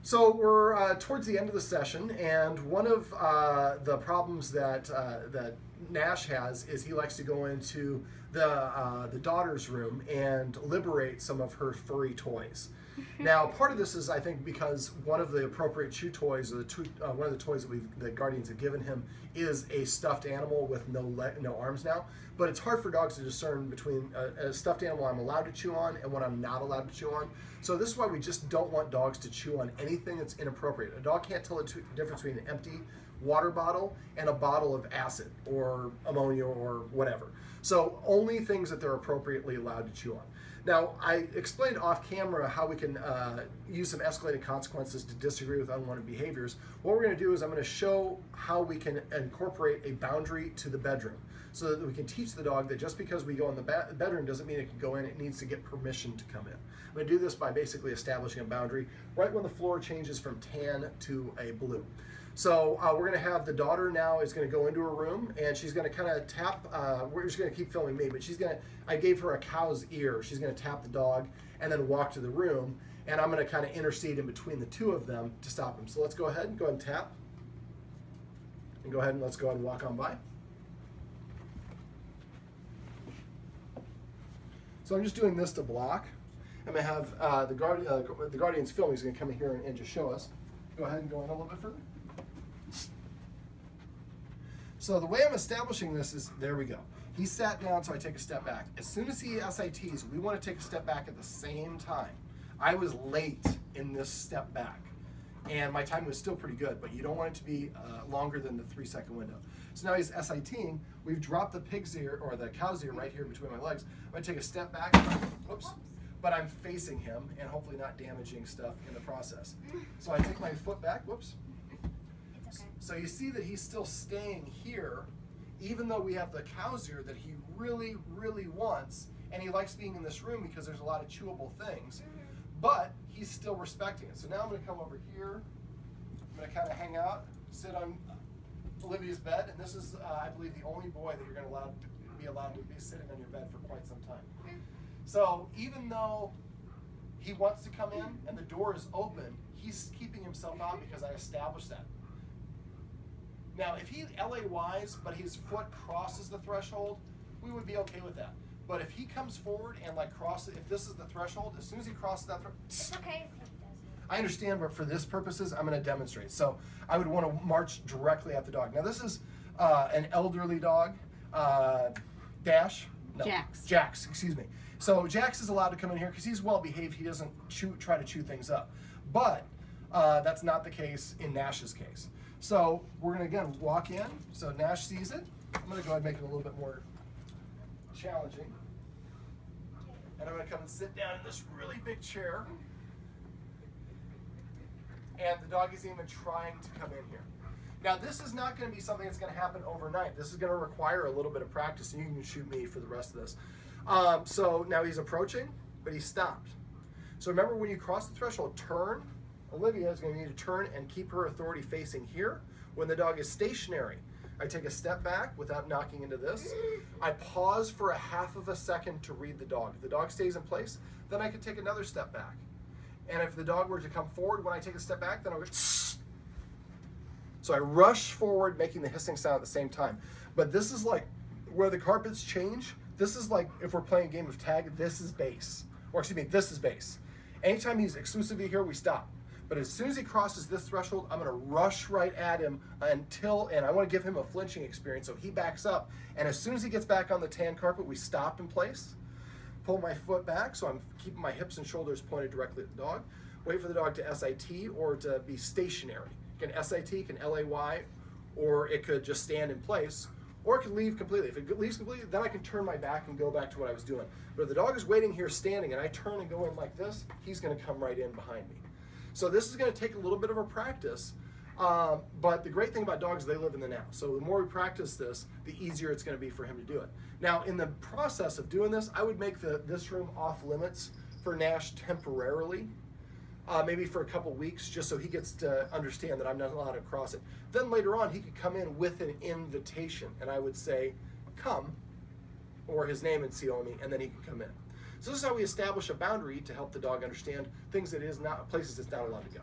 So we're towards the end of the session, and one of the problems that Nash has is he likes to go into the daughter's room and liberate some of her furry toys. Now, part of this is, I think, because one of the appropriate chew toys, or one of the toys that Guardians have given him, is a stuffed animal with no arms now. But it's hard for dogs to discern between a stuffed animal I'm allowed to chew on and one I'm not allowed to chew on. So this is why we just don't want dogs to chew on anything that's inappropriate. A dog can't tell the difference between an empty water bottle and a bottle of acid or ammonia or whatever. So only things that they're appropriately allowed to chew on. Now, I explained off camera how we can use some escalated consequences to disagree with unwanted behaviors. What we're going to do is I'm going to show how we can incorporate a boundary to the bedroom so that we can teach the dog that just because we go in the bedroom doesn't mean it can go in, it needs to get permission to come in. I'm going to do this by basically establishing a boundary right when the floor changes from tan to a blue. So we're going to have the daughter now is going to go into her room, and she's going to kind of tap, we're just going to keep filming me, but she's going to, I gave her a cow's ear. She's going to tap the dog and then walk to the room, and I'm going to kind of intercede in between the two of them to stop them. So let's go ahead and tap, and go ahead and let's go ahead and walk on by. So I'm just doing this to block. I'm going to have the Guardian's film. He's going to come in here and just show us. Go ahead and go in a little bit further. So the way I'm establishing this is, there we go. He sat down, so I take a step back. As soon as he SITs, we want to take a step back at the same time. I was late in this step back, and my time was still pretty good, but you don't want it to be longer than the 3-second window. So now he's SITing. We've dropped the pig's ear, or the cow's ear, right here between my legs. I'm going to take a step back, whoops, but I'm facing him and hopefully not damaging stuff in the process. So I take my foot back, whoops. So you see that he's still staying here, even though we have the cow's ear that he really, really wants, and he likes being in this room because there's a lot of chewable things, but he's still respecting it. So now I'm going to come over here. I'm going to kind of hang out, sit on Olivia's bed, and this is, I believe, the only boy that you're going to be allowed to be sitting on your bed for quite some time. So even though he wants to come in and the door is open, he's keeping himself out because I established that. Now, if he LAYs, but his foot crosses the threshold, we would be okay with that. But if he comes forward and like crosses, if this is the threshold, as soon as he crosses that threshold, it's okay if he doesn't. I understand, but for this purposes, I'm going to demonstrate. So I would want to march directly at the dog. Now this is an elderly dog, Dash? No, Jax, excuse me. So Jax is allowed to come in here because he's well behaved. He doesn't try to chew things up. But that's not the case in Nash's case. So we're going to, again, walk in. So Nash sees it. I'm going to go ahead and make it a little bit more challenging. And I'm going to come and sit down in this really big chair. And the dog isn't even trying to come in here. Now, this is not going to be something that's going to happen overnight. This is going to require a little bit of practice, and you can shoot me for the rest of this. So now he's approaching, but he stopped. So remember, when you cross the threshold, turn. Olivia is going to need to turn and keep her authority facing here. When the dog is stationary, I take a step back without knocking into this. I pause for a half of a second to read the dog. If the dog stays in place, then I can take another step back. And if the dog were to come forward when I take a step back, then I'll go tss. So I rush forward, making the hissing sound at the same time. But this is like where the carpets change. This is like if we're playing a game of tag, this is base. Or excuse me, this is base. Anytime he's exclusively here, we stop. But as soon as he crosses this threshold, I'm going to rush right at him and I want to give him a flinching experience. So he backs up, and as soon as he gets back on the tan carpet, we stop in place, pull my foot back, so I'm keeping my hips and shoulders pointed directly at the dog, wait for the dog to SIT or to be stationary. It can SIT, it can LAY, or it could just stand in place, or it could leave completely. If it leaves completely, then I can turn my back and go back to what I was doing. But if the dog is waiting here standing and I turn and go in like this, he's going to come right in behind me. So this is going to take a little bit of a practice, but the great thing about dogs is they live in the now. So the more we practice this, the easier it's going to be for him to do it. Now, in the process of doing this, I would make this room off limits for Nash temporarily, maybe for a couple weeks, just so he gets to understand that I'm not allowed to cross it. Then later on, he could come in with an invitation, and I would say, come, or his name and Xiaomi, and then he can come in. So this is how we establish a boundary to help the dog understand things that is not, places it's not allowed to go.